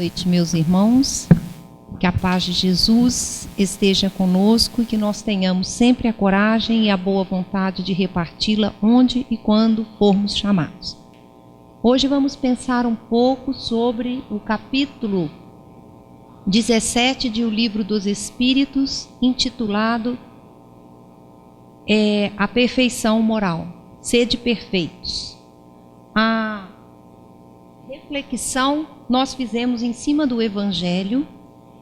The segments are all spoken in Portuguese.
noite, meus irmãos. Que a paz de Jesus esteja conosco e que nós tenhamos sempre a coragem e a boa vontade de reparti-la onde e quando formos chamados. Hoje vamos pensar um pouco sobre o capítulo 17 de O Livro dos Espíritos, intitulado A Perfeição Moral. Sede perfeitos. A reflexão nós fizemos em cima do Evangelho,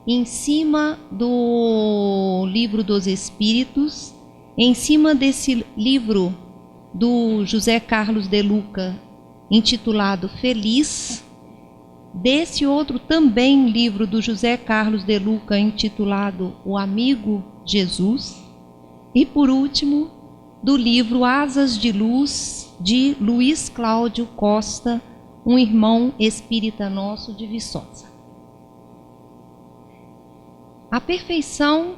em cima do Livro dos Espíritos, em cima desse livro do José Carlos de Luca, intitulado Feliz, desse outro também livro do José Carlos de Luca, intitulado O Amigo Jesus, e por último, do livro Asas de Luz, de Luiz Cláudio Costa, um irmão espírita nosso de Viçosa. A perfeição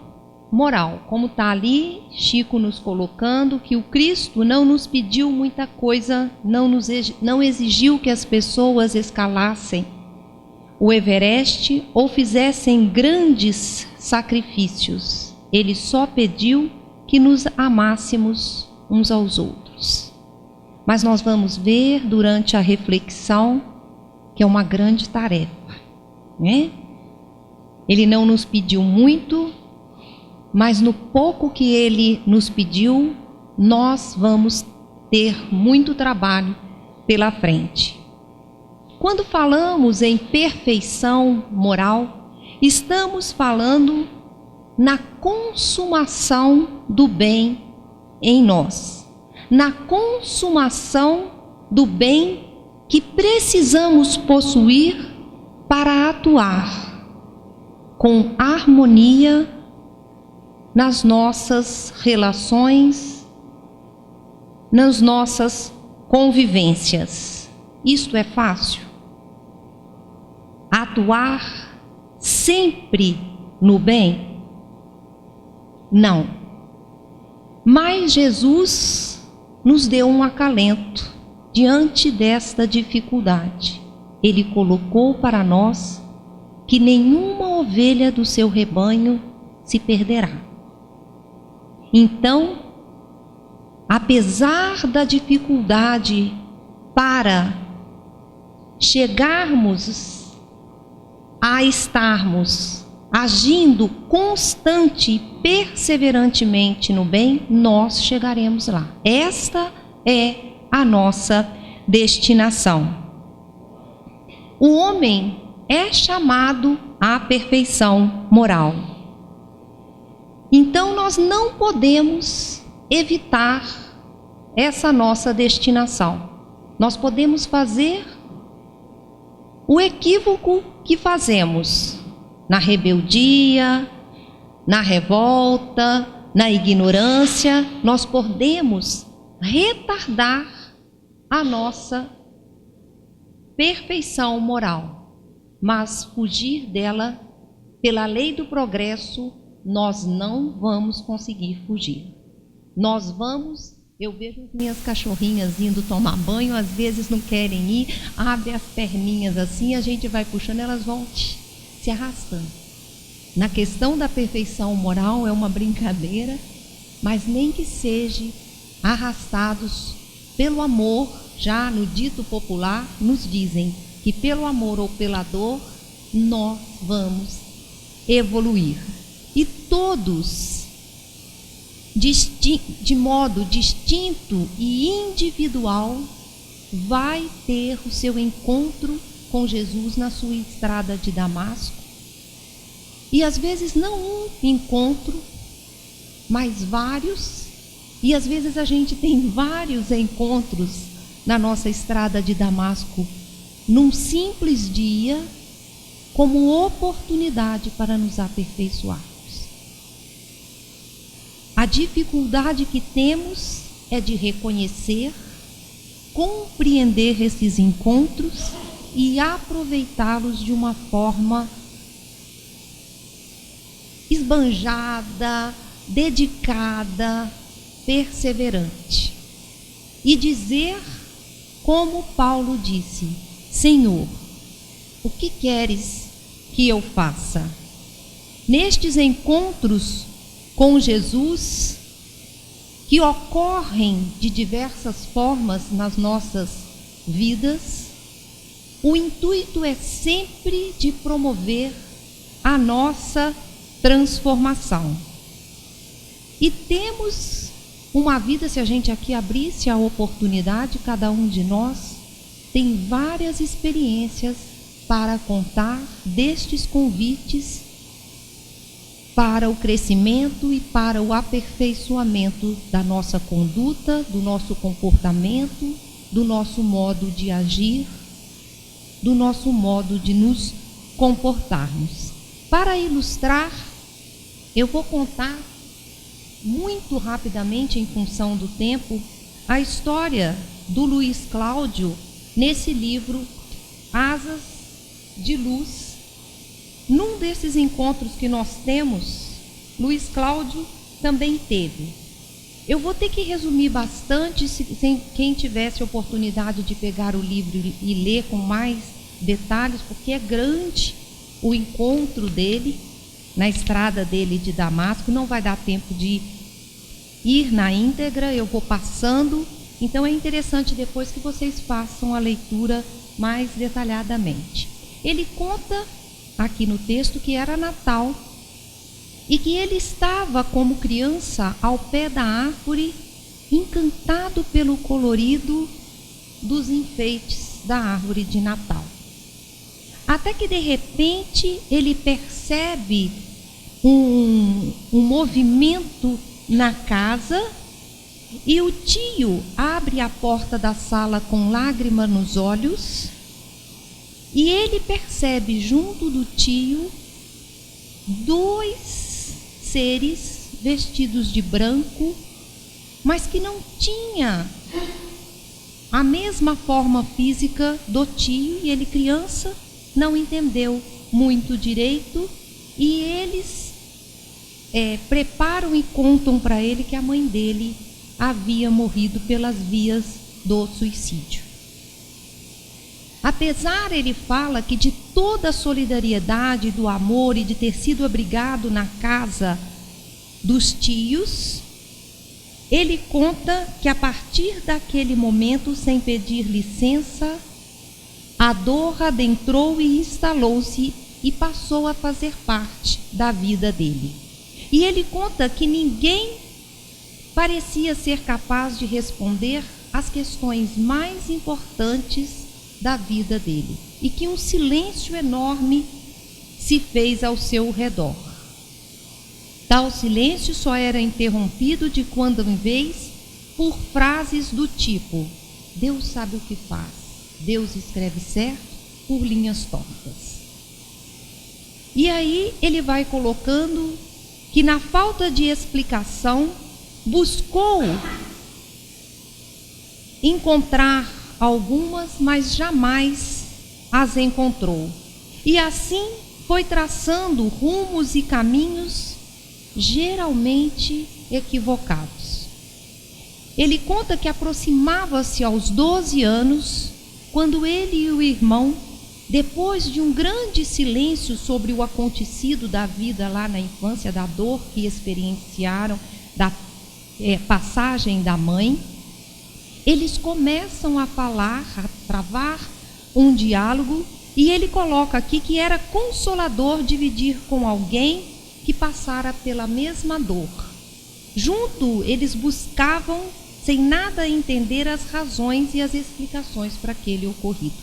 moral, como está ali, Chico nos colocando, que o Cristo não nos pediu muita coisa, não exigiu que as pessoas escalassem o Everest ou fizessem grandes sacrifícios. Ele só pediu que nos amássemos uns aos outros. Mas nós vamos ver durante a reflexão que é uma grande tarefa, né? Ele não nos pediu muito, mas no pouco que ele nos pediu, nós vamos ter muito trabalho pela frente. Quando falamos em perfeição moral, estamos falando na consumação do bem em nós, na consumação do bem que precisamos possuir para atuar com harmonia nas nossas relações, nas nossas convivências. Isto é fácil? Atuar sempre no bem? Não. Mas Jesus nos deu um acalento diante desta dificuldade. Ele colocou para nós que nenhuma ovelha do seu rebanho se perderá. Então, apesar da dificuldade para chegarmos a estarmos agindo constante e perseverantemente no bem, nós chegaremos lá. Esta é a nossa destinação. O homem é chamado à perfeição moral. Então nós não podemos evitar essa nossa destinação. Nós podemos fazer o equívoco que fazemos na rebeldia, na revolta, na ignorância. Nós podemos retardar a nossa perfeição moral, mas fugir dela pela lei do progresso nós não vamos conseguir fugir. Eu vejo as minhas cachorrinhas indo tomar banho, às vezes não querem ir, abre as perninhas assim, a gente vai puxando, elas vão se arrastando. Na questão da perfeição moral é uma brincadeira, mas nem que seja arrastados pelo amor. Já no dito popular nos dizem que pelo amor ou pela dor nós vamos evoluir. E todos, de modo distinto e individual, vai ter o seu encontro com Jesus na sua estrada de Damasco. E às vezes não um encontro, mas vários. E às vezes a gente tem vários encontros na nossa estrada de Damasco, num simples dia, como oportunidade para nos aperfeiçoarmos. A dificuldade que temos é de reconhecer, compreender esses encontros e aproveitá-los de uma forma esbanjada, dedicada, perseverante. E dizer, como Paulo disse: Senhor, o que queres que eu faça? Nestes encontros com Jesus, que ocorrem de diversas formas nas nossas vidas, o intuito é sempre de promover a nossa transformação. E temos uma vida, se a gente aqui abrisse a oportunidade, cada um de nós tem várias experiências para contar destes convites para o crescimento e para o aperfeiçoamento da nossa conduta, do nosso comportamento, do nosso modo de agir, do nosso modo de nos comportarmos. Para ilustrar, eu vou contar muito rapidamente, em função do tempo, a história do Luiz Cláudio nesse livro Asas de Luz. Num desses encontros que nós temos, Luiz Cláudio também teve. Eu vou ter que resumir bastante, quem tivesse oportunidade de pegar o livro e ler com mais detalhes, porque é grande o encontro dele, na estrada dele de Damasco. Não vai dar tempo de ir na íntegra, eu vou passando. Então é interessante depois que vocês façam a leitura mais detalhadamente. Ele conta aqui no texto que era Natal e que ele estava como criança ao pé da árvore, encantado pelo colorido dos enfeites da árvore de Natal. Até que de repente ele percebe um movimento na casa e o tio abre a porta da sala com lágrima nos olhos e ele percebe junto do tio 2 seres vestidos de branco, mas que não tinha a mesma forma física do tio, e ele, criança, não entendeu muito direito, e eles preparam e contam para ele que a mãe dele havia morrido pelas vias do suicídio. Apesar, ele fala, que de toda a solidariedade, do amor e de ter sido abrigado na casa dos tios, ele conta que a partir daquele momento, sem pedir licença, a dor adentrou e instalou-se e passou a fazer parte da vida dele. E ele conta que ninguém parecia ser capaz de responder às questões mais importantes da vida dele, e que um silêncio enorme se fez ao seu redor. Tal silêncio só era interrompido de quando em vez por frases do tipo: Deus sabe o que faz, Deus escreve certo por linhas tortas. E aí ele vai colocando que, na falta de explicação, buscou encontrar algumas, mas jamais as encontrou. E assim foi traçando rumos e caminhos geralmente equivocados. Ele conta que aproximava-se aos 12 anos, quando ele e o irmão, depois de um grande silêncio sobre o acontecido da vida lá na infância, da dor que experienciaram, da passagem da mãe, eles começam a falar, a travar um diálogo, e ele coloca aqui que era consolador dividir com alguém que passara pela mesma dor. Junto, eles buscavam, sem nada entender, as razões e as explicações para aquele ocorrido.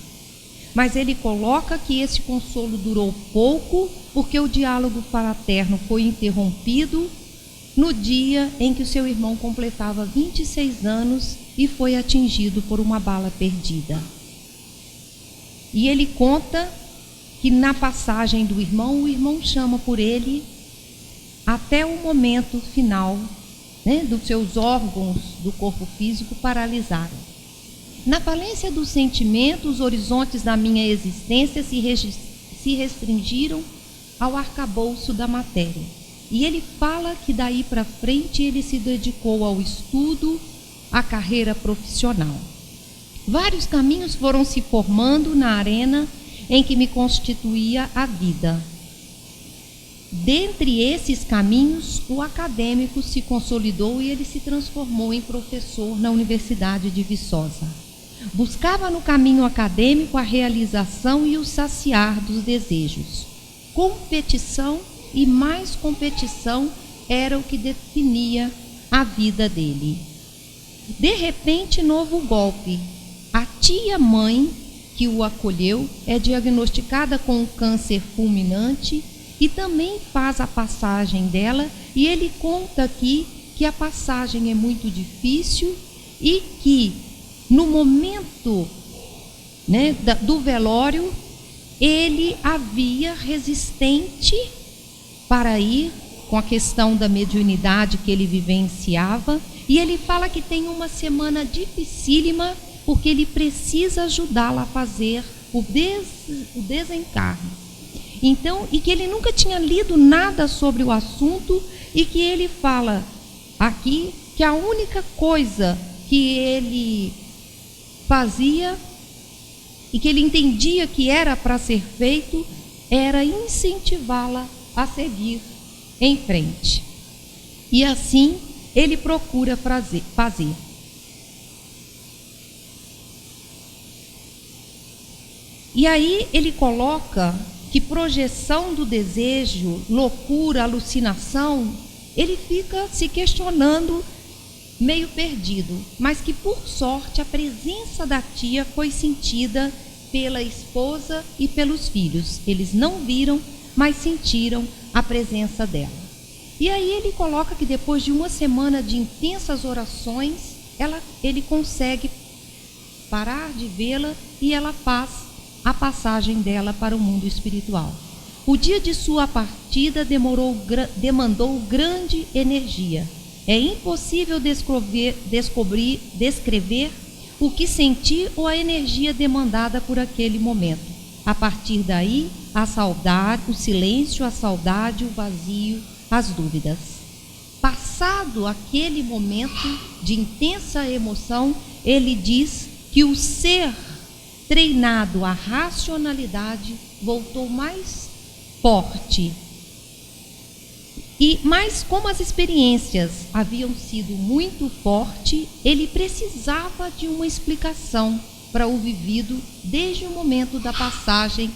Mas ele coloca que esse consolo durou pouco, porque o diálogo fraterno foi interrompido no dia em que o seu irmão completava 26 anos e foi atingido por uma bala perdida. E ele conta que na passagem do irmão, o irmão chama por ele até o momento final, dos seus órgãos do corpo físico paralisaram. Na falência do sentimento, os horizontes da minha existência se restringiram ao arcabouço da matéria. E ele fala que daí para frente ele se dedicou ao estudo, à carreira profissional. Vários caminhos foram se formando na arena em que me constituía a vida. Dentre esses caminhos, o acadêmico se consolidou e ele se transformou em professor na Universidade de Viçosa. Buscava no caminho acadêmico a realização e o saciar dos desejos. Competição e mais competição era o que definia a vida dele. De repente, novo golpe. A tia-mãe que o acolheu é diagnosticada com um câncer fulminante e também faz a passagem dela, e ele conta aqui que a passagem é muito difícil e que no momento, né, do velório, ele havia resistente para ir com a questão da mediunidade que ele vivenciava, e ele fala que tem uma semana dificílima porque ele precisa ajudá-la a fazer o desencarne. Então, e que ele nunca tinha lido nada sobre o assunto, e que ele fala aqui que a única coisa que ele fazia e que ele entendia que era para ser feito era incentivá-la a seguir em frente. E assim ele procura fazer. E aí ele coloca que projeção do desejo, loucura, alucinação, ele fica se questionando, meio perdido, mas que por sorte a presença da tia foi sentida pela esposa e pelos filhos. Eles não viram, mas sentiram a presença dela. E aí ele coloca que depois de uma semana de intensas orações, ele consegue parar de vê-la e ela faz a passagem dela para o mundo espiritual. O dia de sua partida demandou grande energia. É impossível descrever o que senti ou a energia demandada por aquele momento. A partir daí, a saudade, o silêncio, a saudade, o vazio, as dúvidas. Passado aquele momento de intensa emoção, ele diz que o ser treinado à racionalidade voltou mais forte. Mas como as experiências haviam sido muito fortes, ele precisava de uma explicação para o vivido desde o momento da passagem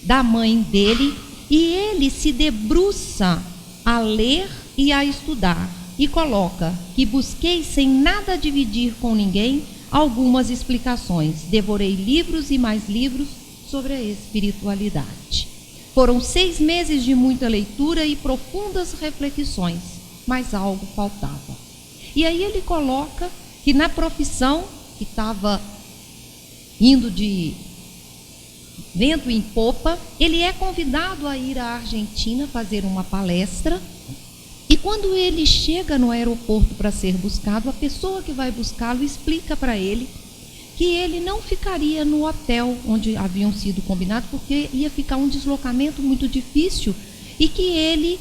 da mãe dele, e ele se debruça a ler e a estudar, e coloca que busquei sem nada dividir com ninguém algumas explicações. Devorei livros e mais livros sobre a espiritualidade. Foram 6 meses de muita leitura e profundas reflexões, mas algo faltava. E aí ele coloca que na profissão, que estava indo de vento em popa, ele é convidado a ir à Argentina fazer uma palestra. E quando ele chega no aeroporto para ser buscado, a pessoa que vai buscá-lo explica para ele que ele não ficaria no hotel onde haviam sido combinados, porque ia ficar um deslocamento muito difícil, e que eles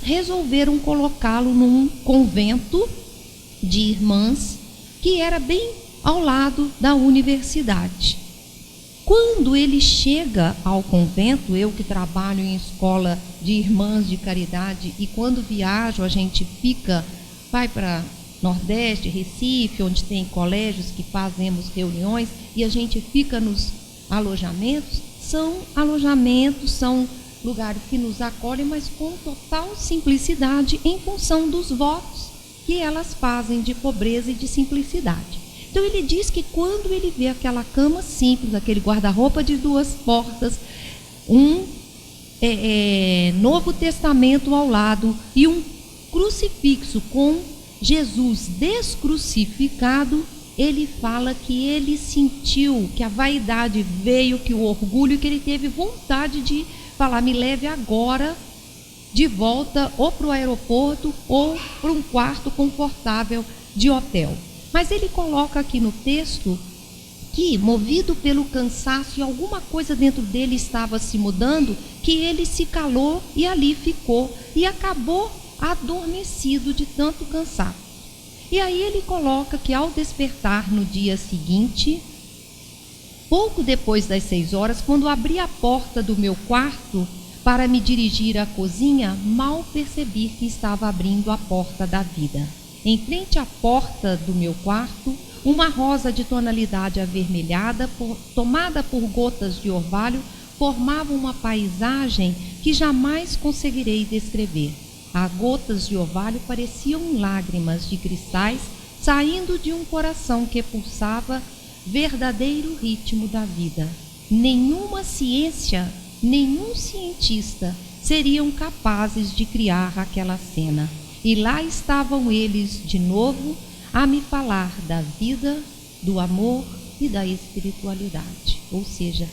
resolveram colocá-lo num convento de irmãs que era bem ao lado da universidade. Quando ele chega ao convento, eu que trabalho em escola de irmãs de caridade, e quando viajo a gente vai para Nordeste, Recife, onde tem colégios que fazemos reuniões, e a gente fica nos alojamentos. São lugares que nos acolhem, mas com total simplicidade, em função dos votos que elas fazem de pobreza e de simplicidade. Então ele diz que quando ele vê aquela cama simples, aquele guarda-roupa de 2 portas, um Novo Testamento ao lado e um crucifixo com Jesus descrucificado, ele fala que ele sentiu que a vaidade veio, que o orgulho, que ele teve vontade de falar: me leve agora de volta ou para o aeroporto ou para um quarto confortável de hotel. Mas ele coloca aqui no texto que, movido pelo cansaço e alguma coisa dentro dele estava se mudando, que ele se calou e ali ficou e acabou adormecido de tanto cansaço. E aí ele coloca que ao despertar no dia seguinte, Pouco depois das 6 horas, quando abri a porta do meu quarto para me dirigir à cozinha, mal percebi que estava abrindo a porta da vida. Em frente à porta do meu quarto, uma rosa de tonalidade avermelhada, tomada por gotas de orvalho, formava uma paisagem que jamais conseguirei descrever. As gotas de orvalho pareciam lágrimas de cristais saindo de um coração que pulsava verdadeiro ritmo da vida. Nenhuma ciência, nenhum cientista seriam capazes de criar aquela cena. E lá estavam eles de novo a me falar da vida, do amor e da espiritualidade. Ou seja,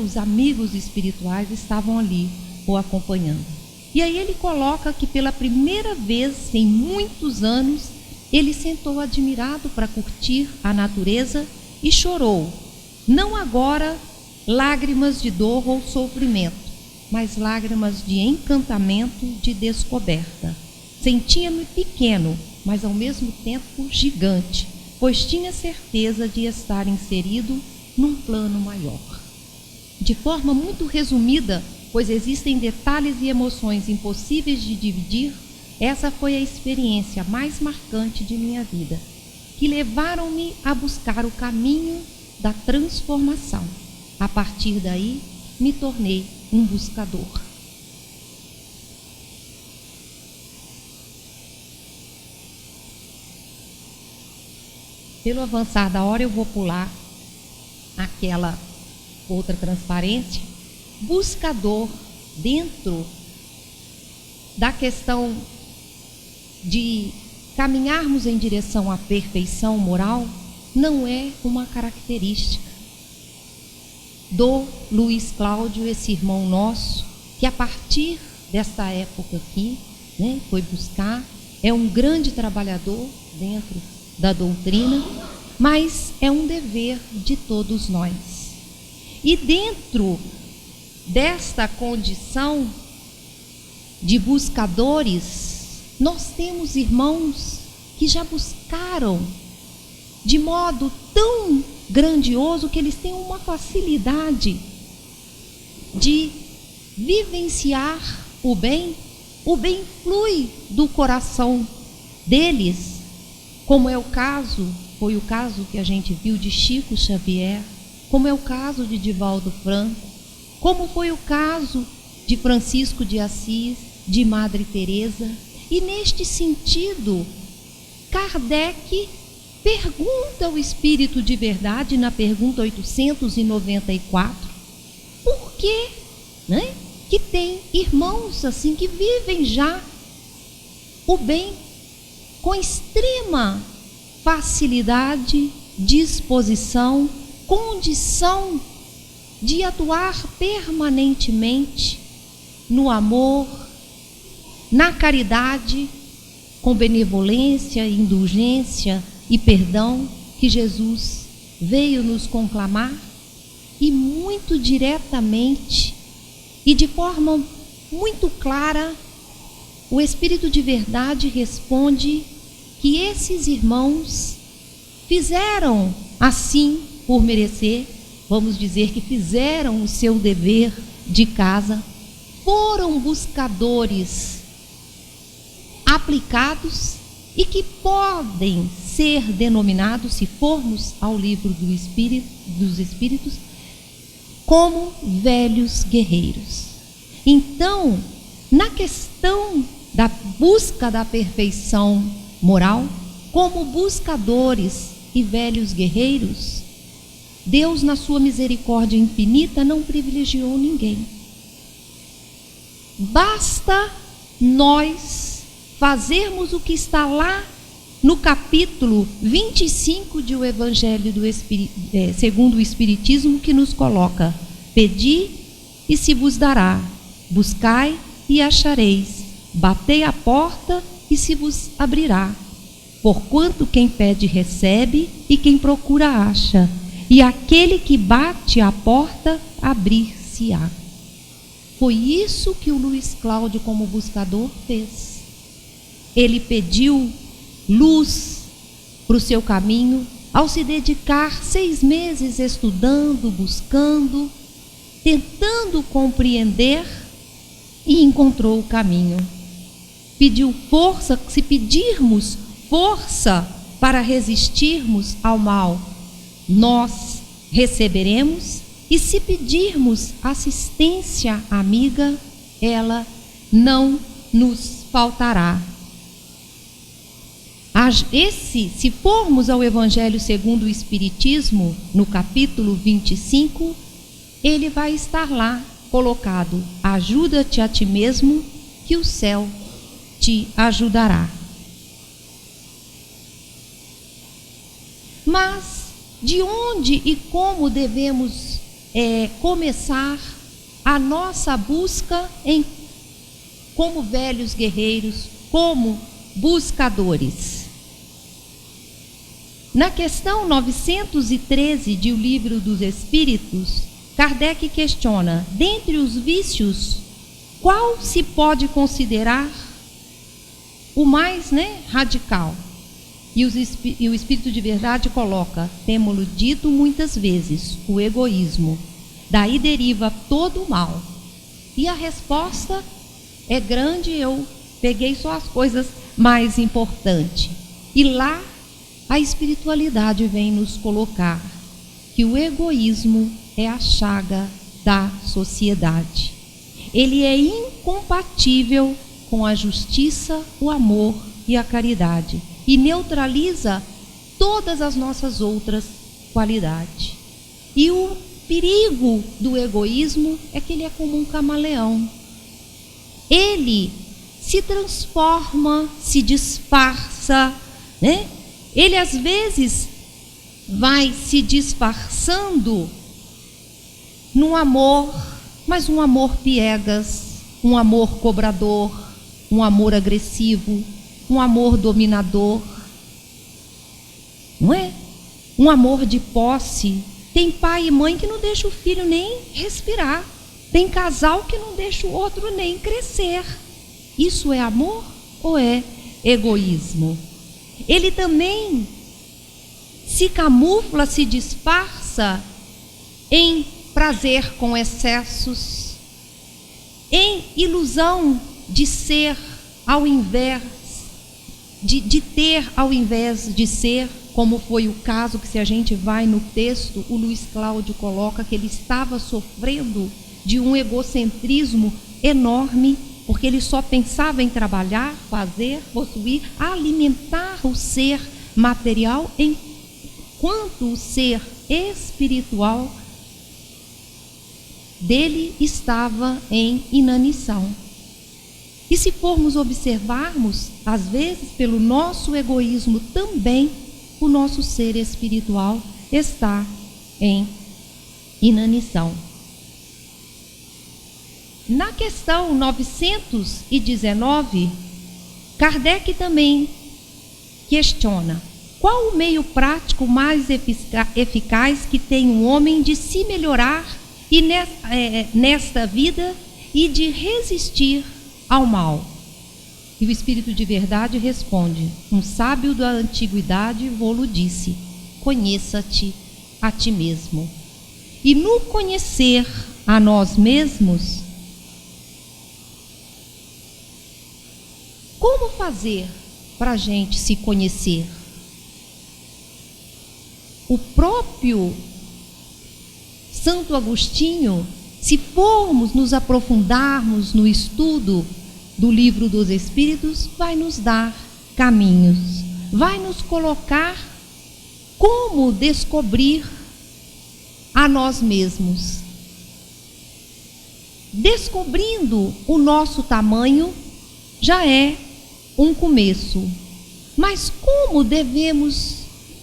os amigos espirituais estavam ali o acompanhando. E aí ele coloca que pela primeira vez em muitos anos, ele sentou admirado para curtir a natureza e chorou. Não agora lágrimas de dor ou sofrimento, mas lágrimas de encantamento, de descoberta. Sentia-me pequeno, mas ao mesmo tempo gigante, pois tinha certeza de estar inserido num plano maior. De forma muito resumida, pois existem detalhes e emoções impossíveis de dividir, essa foi a experiência mais marcante de minha vida, que levaram-me a buscar o caminho da transformação. A partir daí, me tornei um buscador. Pelo avançar da hora, eu vou pular aquela outra transparência. Buscador, dentro da questão de caminharmos em direção à perfeição moral, não é uma característica do Luiz Cláudio, esse irmão nosso, que a partir dessa época aqui, foi buscar, é um grande trabalhador dentro da doutrina, mas é um dever de todos nós. E dentro desta condição de buscadores, nós temos irmãos que já buscaram de modo tão grandioso que eles têm uma facilidade de vivenciar o bem flui do coração deles, como é o caso, foi o caso que a gente viu de Chico Xavier, como é o caso de Divaldo Franco, como foi o caso de Francisco de Assis, de Madre Teresa. E neste sentido, Kardec pergunta ao Espírito de Verdade, na pergunta 894, por que, que tem irmãos assim que vivem já o bem com extrema facilidade, disposição, condição de atuar permanentemente no amor, na caridade, com benevolência, indulgência e perdão que Jesus veio nos conclamar, e muito diretamente e de forma muito clara, o Espírito de Verdade responde que esses irmãos fizeram assim por merecer, vamos dizer que fizeram o seu dever de casa, foram buscadores aplicados e que podem ser denominados, se formos ao livro dos Espíritos, como velhos guerreiros. Então, na questão da busca da perfeição moral, como buscadores e velhos guerreiros, Deus, na sua misericórdia infinita, não privilegiou ninguém. Basta nós fazermos o que está lá no capítulo 25 de O Evangelho segundo o Espiritismo, que nos coloca: pedi e se vos dará, buscai e achareis, batei a porta e se vos abrirá. Porquanto quem pede recebe, e quem procura acha, e aquele que bate a porta abrir-se-á. Foi isso que o Luiz Cláudio, como buscador, fez. Ele pediu luz para o seu caminho, ao se dedicar 6 meses estudando, buscando, tentando compreender, e encontrou o caminho. Pediu força. Se pedirmos força para resistirmos ao mal, nós receberemos, e se pedirmos assistência amiga, ela não nos faltará. Se formos ao Evangelho segundo o Espiritismo, no capítulo 25, ele vai estar lá colocado: ajuda-te a ti mesmo, que o céu te ajudará. Mas de onde e como devemos começar a nossa busca como velhos guerreiros, como buscadores? Na questão 913 de O Livro dos Espíritos, Kardec questiona: dentre os vícios, qual se pode considerar o mais radical? E o Espírito de Verdade coloca: temo-lo dito muitas vezes, o egoísmo. Daí deriva todo o mal. E a resposta é grande, eu peguei só as coisas mais importantes. E lá a espiritualidade vem nos colocar que o egoísmo é a chaga da sociedade. Ele é incompatível com a justiça, o amor e a caridade, e neutraliza todas as nossas outras qualidades. E o perigo do egoísmo é que ele é como um camaleão. Ele se transforma, se disfarça, Ele às vezes vai se disfarçando num amor, mas um amor piegas, um amor cobrador, um amor agressivo, um amor dominador, não é? Um amor de posse. Tem pai e mãe que não deixa o filho nem respirar. Tem casal que não deixa o outro nem crescer. Isso é amor ou é egoísmo? Ele também se camufla, se disfarça em prazer com excessos, em ilusão de ser ao invés de ter ao invés de ser, como foi o caso que, se a gente vai no texto, o Luiz Cláudio coloca que ele estava sofrendo de um egocentrismo enorme, porque ele só pensava em trabalhar, fazer, possuir, alimentar o ser material, enquanto o ser espiritual dele estava em inanição. E se formos observarmos, às vezes, pelo nosso egoísmo também, o nosso ser espiritual está em inanição. Na questão 919, Kardec também questiona: qual o meio prático mais eficaz que tem um homem de se melhorar nesta vida e de resistir ao mal? E o Espírito de Verdade responde: um sábio da antiguidade vô-lo disse: conheça-te a ti mesmo. E no conhecer a nós mesmos, como fazer para a gente se conhecer? O próprio Santo Agostinho, se formos nos aprofundarmos no estudo do Livro dos Espíritos, vai nos dar caminhos, vai nos colocar como descobrir a nós mesmos. Descobrindo o nosso tamanho já é um começo. Mas como devemos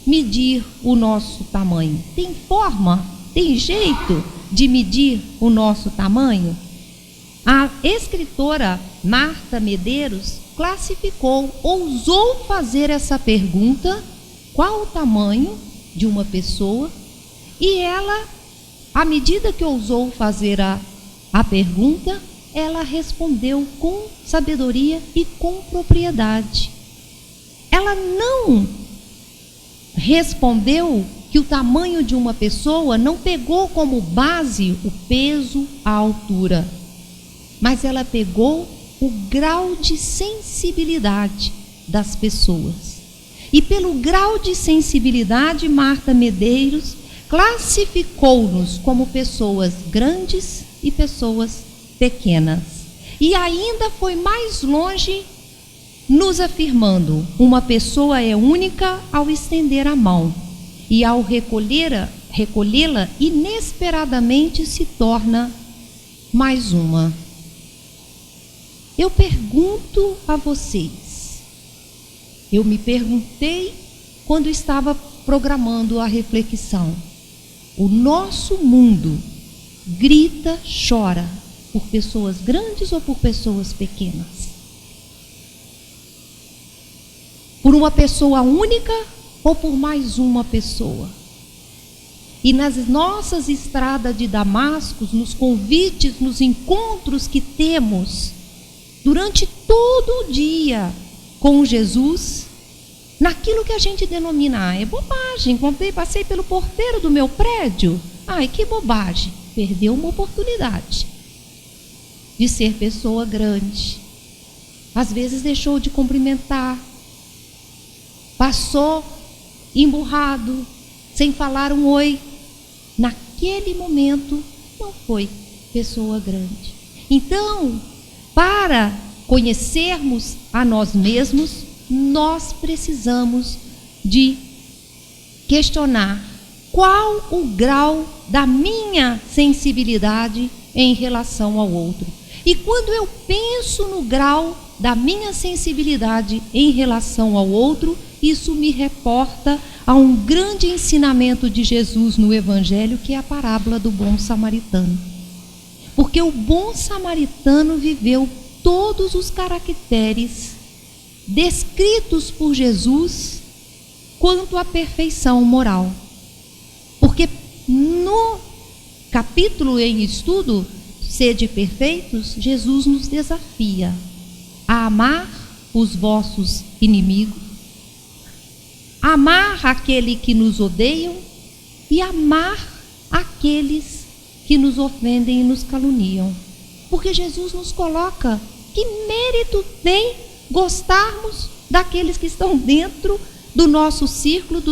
medir o nosso tamanho? Tem forma, tem jeito de medir o nosso tamanho? A escritora Marta Medeiros classificou, ousou fazer essa pergunta: qual o tamanho de uma pessoa? E ela, à medida que ousou fazer a pergunta, ela respondeu com sabedoria e com propriedade. Ela não respondeu que o tamanho de uma pessoa não pegou como base o peso, a altura, mas ela pegou o grau de sensibilidade das pessoas. E pelo grau de sensibilidade, Marta Medeiros classificou-nos como pessoas grandes e pessoas pequenas. E ainda foi mais longe, nos afirmando: uma pessoa é única ao estender a mão, e ao recolhê-la, inesperadamente se torna mais uma. Eu pergunto a vocês, eu me perguntei quando estava programando a reflexão: o nosso mundo grita, chora por pessoas grandes ou por pessoas pequenas? Por uma pessoa única ou por mais uma pessoa? E nas nossas estradas de Damasco, nos convites, nos encontros que temos durante todo o dia com Jesus, naquilo que a gente denomina, é bobagem, passei pelo porteiro do meu prédio, ai, que bobagem, perdeu uma oportunidade de ser pessoa grande. Às vezes deixou de cumprimentar, passou emburrado, sem falar um oi. Naquele momento não foi pessoa grande. Então, para conhecermos a nós mesmos, nós precisamos de questionar qual o grau da minha sensibilidade em relação ao outro. E quando eu penso no grau da minha sensibilidade em relação ao outro, isso me reporta a um grande ensinamento de Jesus no Evangelho, que é a parábola do bom samaritano. Porque o bom samaritano viveu todos os caracteres descritos por Jesus quanto à perfeição moral. Porque no capítulo em estudo, Sede Perfeitos, Jesus nos desafia a amar os vossos inimigos, amar aquele que nos odeiam e amar aqueles que nos ofendem e nos caluniam. Porque Jesus nos coloca: que mérito tem gostarmos daqueles que estão dentro do nosso círculo,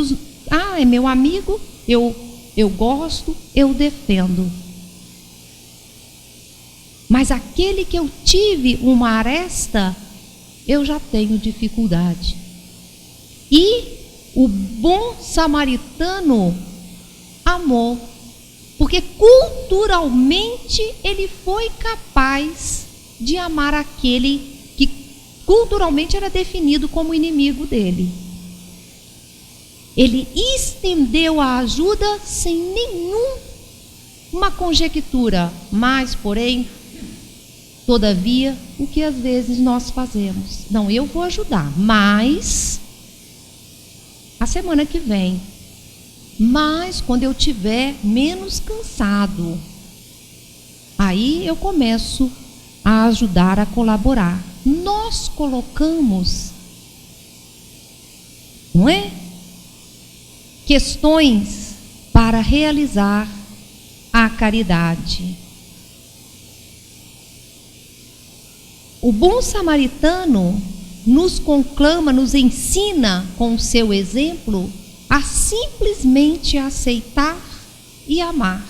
é meu amigo, eu gosto, eu defendo. Mas aquele que eu tive uma aresta, eu já tenho dificuldade. E o bom samaritano amou, porque culturalmente ele foi capaz de amar aquele que culturalmente era definido como inimigo dele. Ele estendeu a ajuda sem nenhuma conjectura, mas, porém, todavia, o que às vezes nós fazemos? Não, eu vou ajudar, mas a semana que vem, mas quando eu tiver menos cansado, aí eu começo a ajudar, a colaborar. Nós colocamos, não é, questões para realizar a caridade. O bom samaritano nos conclama, nos ensina com o seu exemplo a simplesmente aceitar e amar.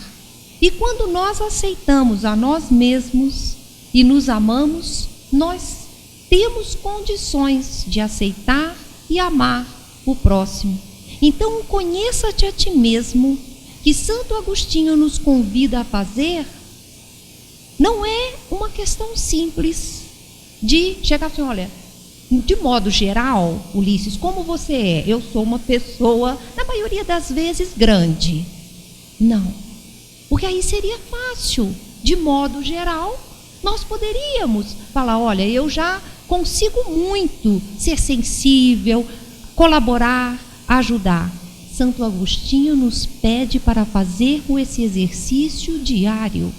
E quando nós aceitamos a nós mesmos e nos amamos, nós temos condições de aceitar e amar o próximo. Então, conheça-te a ti mesmo, que Santo Agostinho nos convida a fazer. Não é uma questão simples de chegar assim: olha, de modo geral, Ulisses, como você é? Eu sou uma pessoa, na maioria das vezes, grande. Não, porque aí seria fácil. De modo geral, nós poderíamos falar: olha, eu já consigo muito ser sensível, colaborar, ajudar. Santo Agostinho nos pede para fazermos esse exercício diário.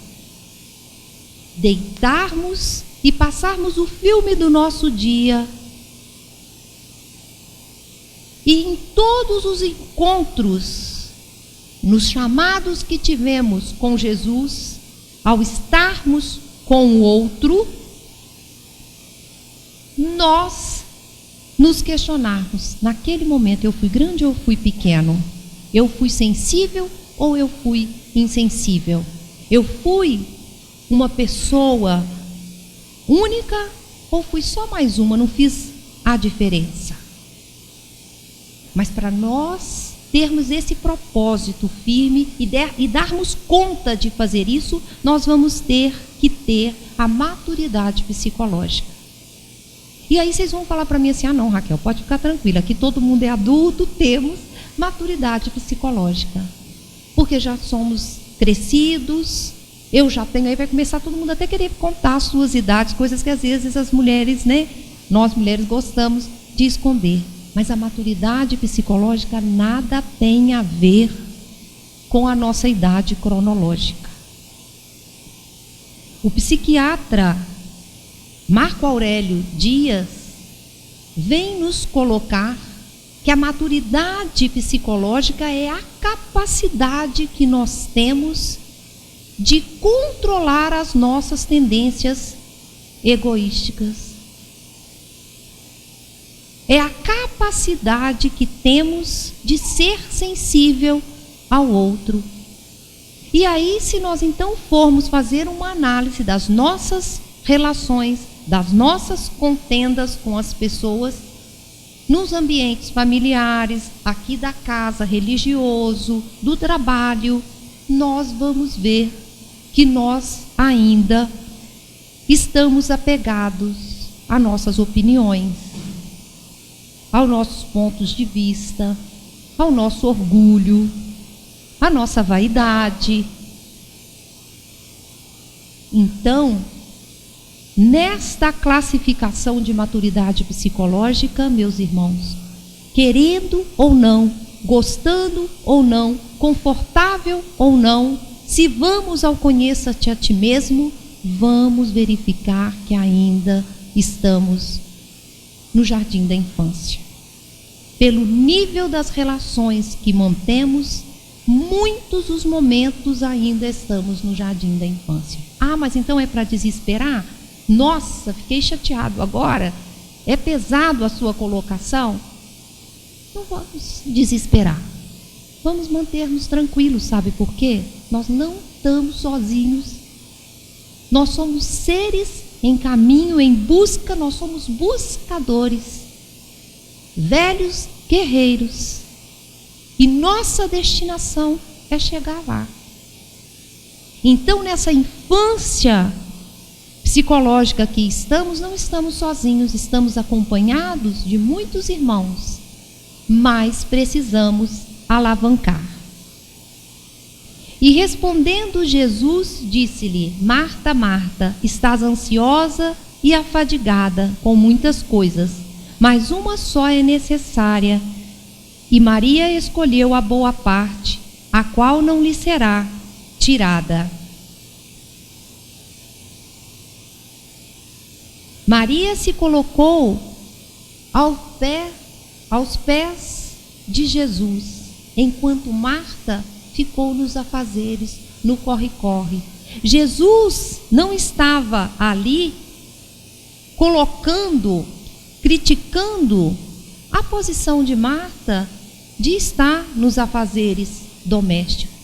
Deitarmos e passarmos o filme do nosso dia E em todos os encontros, nos chamados que tivemos com Jesus, ao estarmos com o outro, nós nos questionarmos, naquele momento eu fui grande ou eu fui pequeno? Eu fui sensível ou eu fui insensível? Eu fui uma pessoa única ou fui só mais uma? Não fiz a diferença. Mas para nós termos esse propósito firme e darmos conta de fazer isso, nós vamos ter que ter a maturidade psicológica. E aí vocês vão falar para mim assim, não, Raquel, pode ficar tranquila, aqui todo mundo é adulto, temos maturidade psicológica, porque já somos crescidos, eu já tenho, aí vai começar todo mundo até querer contar as suas idades, coisas que às vezes as mulheres, nós mulheres gostamos de esconder. Mas a maturidade psicológica nada tem a ver com a nossa idade cronológica. O psiquiatra Marco Aurélio Dias vem nos colocar que a maturidade psicológica é a capacidade que nós temos de controlar as nossas tendências egoísticas. É a capacidade que temos de ser sensível ao outro. E aí, se nós então formos fazer uma análise das nossas relações, das nossas contendas com as pessoas, nos ambientes familiares, aqui da casa, religioso, do trabalho, nós vamos ver que nós ainda estamos apegados a nossas opiniões, aos nossos pontos de vista, ao nosso orgulho, à nossa vaidade. Então, nesta classificação de maturidade psicológica, meus irmãos, querendo ou não, gostando ou não, confortável ou não, se vamos ao conheça-te a ti mesmo, vamos verificar que ainda estamos no jardim da infância. Pelo nível das relações que mantemos, muitos os momentos ainda estamos no jardim da infância. Ah, mas então é para desesperar? Nossa, fiquei chateado agora. É pesado a sua colocação? Não vamos desesperar. Vamos manter-nos tranquilos, sabe por quê? Nós não estamos sozinhos. Nós somos seres em caminho, em busca, nós somos buscadores, velhos guerreiros. E nossa destinação é chegar lá. Então, nessa infância psicológica que estamos, não estamos sozinhos, estamos acompanhados de muitos irmãos, mas precisamos alavancar. E respondendo Jesus, disse-lhe: Marta, Marta, estás ansiosa e afadigada com muitas coisas, mas uma só é necessária. E Maria escolheu a boa parte, a qual não lhe será tirada. Maria se colocou aos pés de Jesus, enquanto Marta ficou nos afazeres, no corre-corre. Jesus não estava ali criticando a posição de Marta de estar nos afazeres domésticos.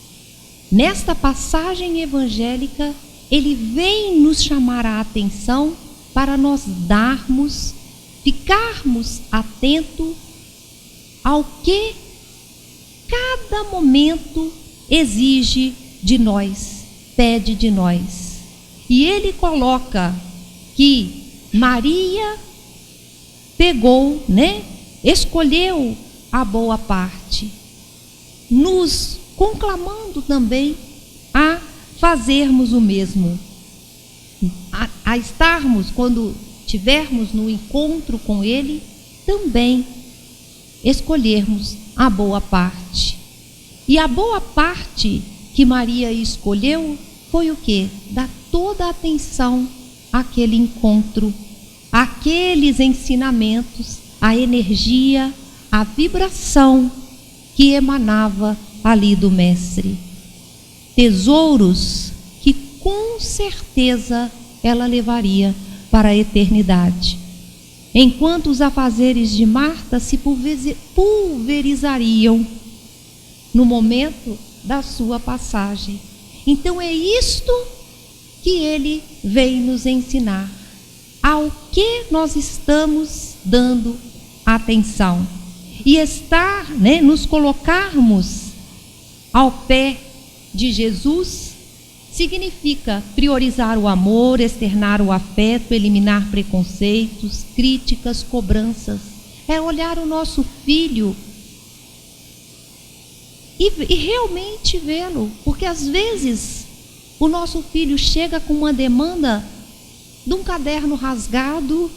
Nesta passagem evangélica, ele vem nos chamar a atenção para nós ficarmos atentos ao que cada momento exige de nós, pede de nós. E ele coloca que Maria pegou, escolheu a boa parte, nos conclamando também a fazermos o mesmo, a estarmos, quando tivermos no encontro com ele, também escolhermos a boa parte. E a boa parte que Maria escolheu foi o quê? Dar toda a atenção àquele encontro, àqueles ensinamentos, a energia, a vibração que emanava ali do Mestre. Tesouros que com certeza ela levaria para a eternidade. Enquanto os afazeres de Marta se pulverizariam no momento da sua passagem. Então é isto que ele vem nos ensinar. Ao que nós estamos dando atenção. E estar, nos colocarmos ao pé de Jesus significa priorizar o amor, externar o afeto, eliminar preconceitos, críticas, cobranças. É olhar o nosso filho e realmente vê-lo. Porque às vezes o nosso filho chega com uma demanda de um caderno rasgado,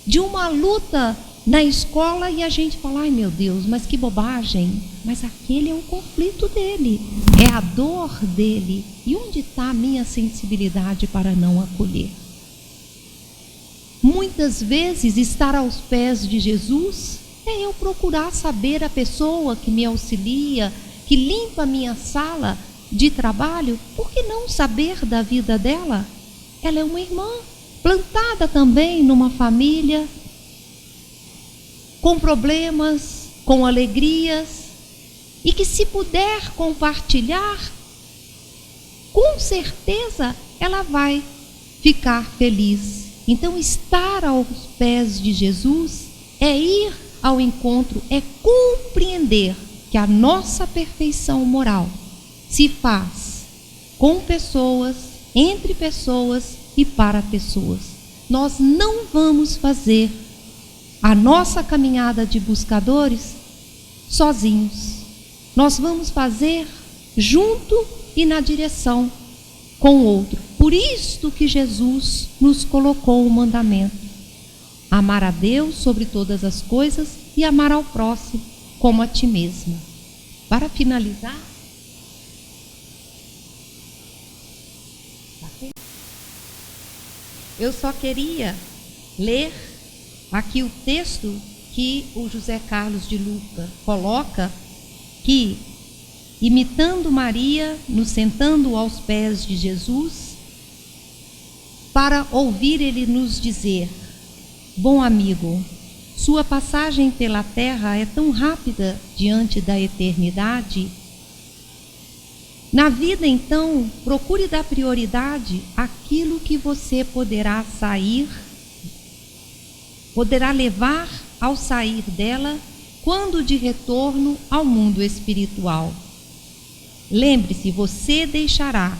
de uma luta na escola, e a gente fala, ai meu Deus, mas que bobagem. Mas aquele é o conflito dele, é a dor dele. E onde está a minha sensibilidade para não acolher? Muitas vezes estar aos pés de Jesus é eu procurar saber a pessoa que me auxilia, que limpa a minha sala de trabalho. Por que não saber da vida dela? Ela é uma irmã, plantada também numa família, com problemas, com alegrias, e que se puder compartilhar, com certeza ela vai ficar feliz. Então, estar aos pés de Jesus é ir ao encontro, é compreender que a nossa perfeição moral se faz com pessoas, entre pessoas e para pessoas. Nós não vamos fazer a nossa caminhada de buscadores sozinhos. Nós vamos fazer junto e na direção com o outro. Por isto que Jesus nos colocou o mandamento: amar a Deus sobre todas as coisas e amar ao próximo como a ti mesmo. Para finalizar, eu só queria ler aqui o texto que o José Carlos de Luca coloca, que, imitando Maria, nos sentando aos pés de Jesus, para ouvir ele nos dizer: bom amigo, sua passagem pela terra é tão rápida diante da eternidade. Na vida, então, procure dar prioridade àquilo que você poderá levar ao sair dela, quando de retorno ao mundo espiritual. Lembre-se, você deixará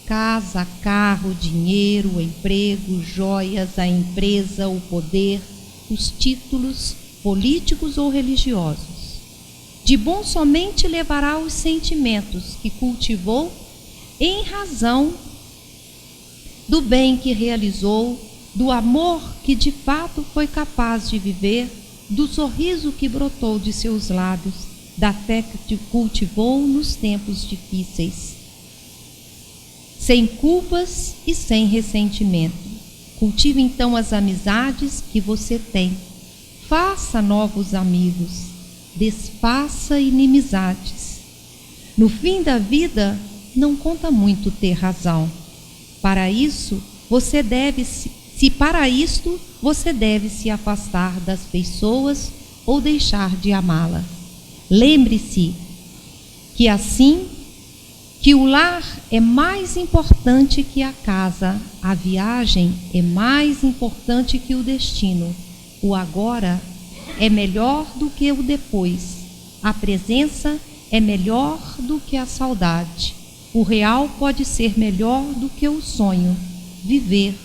casa, carro, dinheiro, emprego, joias, a empresa, o poder, os títulos políticos ou religiosos. De bom somente levará os sentimentos que cultivou em razão do bem que realizou, do amor que de fato foi capaz de viver, do sorriso que brotou de seus lábios, da fé que cultivou nos tempos difíceis. Sem culpas e sem ressentimento. Cultive então as amizades que você tem. Faça novos amigos. Desfaça inimizades. No fim da vida, não conta muito ter razão. Para isso, você deve se afastar das pessoas ou deixar de amá-la. Lembre-se que assim que o lar é mais importante que a casa, a viagem é mais importante que o destino, o agora é melhor do que o depois, a presença é melhor do que a saudade, o real pode ser melhor do que o sonho, viver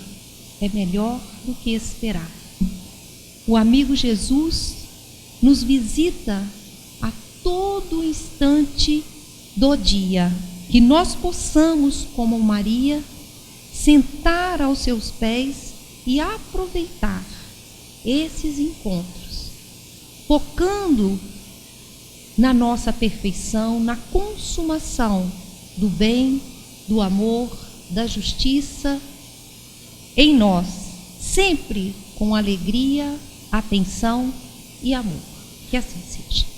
é melhor do que esperar. O amigo Jesus nos visita a todo instante do dia, que nós possamos, como Maria, sentar aos seus pés e aproveitar esses encontros, focando na nossa perfeição, na consumação do bem, do amor, da justiça em nós, sempre com alegria, atenção e amor. Que assim seja.